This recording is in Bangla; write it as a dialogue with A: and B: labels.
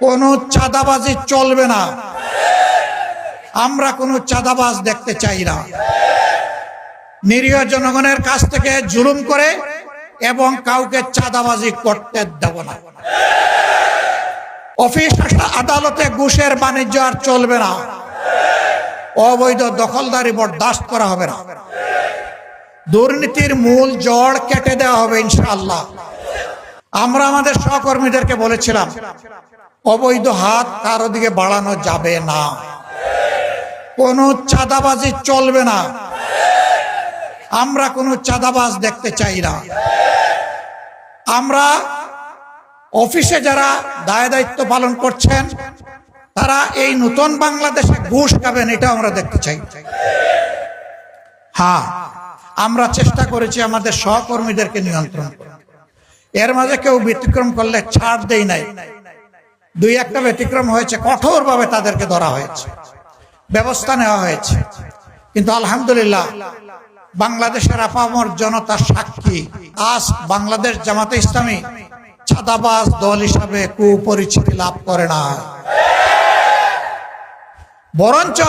A: কোনো চাঁদাবাজি চলবে না। আমরা কোনো চাঁদাবাজ দেখতে চাই না। নিরীহ জনগণের কাছ থেকে জুলুম করে এবং কাউকে চাঁদাবাজি করতে দেব না। অফিস আদালতে ঘুষের বাণিজ্য আর চলবে না। অবৈধ দখলদারি বরদাস্ত করা হবে না। দুর্নীতির মূল জড় কেটে দেওয়া হবে ইনশাআল্লাহ। আমরা আমাদের সহকর্মীদেরকে বলেছিলাম, অবৈধ হাত কারো দিকে বাড়ানো যাবে না। কোনো চাঁদাবাজি চলবে না। আমরা কোনো চাঁদাবাজ দেখতে চাই না। আমরা অফিসে যারা দায় দায়িত্ব পালন করছেন তারা এই নতুন বাংলাদেশে ঘুষ খাবেন, এটা আমরা দেখতে চাই। হ্যাঁ, আমরা চেষ্টা করেছি আমাদের সহকর্মীদেরকে নিয়ন্ত্রণ করতে। এর মাঝে কেউ ব্যতিক্রম করলে ছাড় দেই নাই। দুই একটা ব্যতিক্রম হয়েছে, কঠোরভাবে তাদেরকে ধরা হয়েছে, ব্যবস্থা নেওয়া হয়েছে। কিন্তু আলহামদুলিল্লাহ বাংলাদেশের আপামর জনতার সাক্ষী, আজ বাংলাদেশ জামাতে ইসলামী চাঁদাবাজ দল হিসাবে কুপরিচিতি লাভ করে না, বরঞ্চ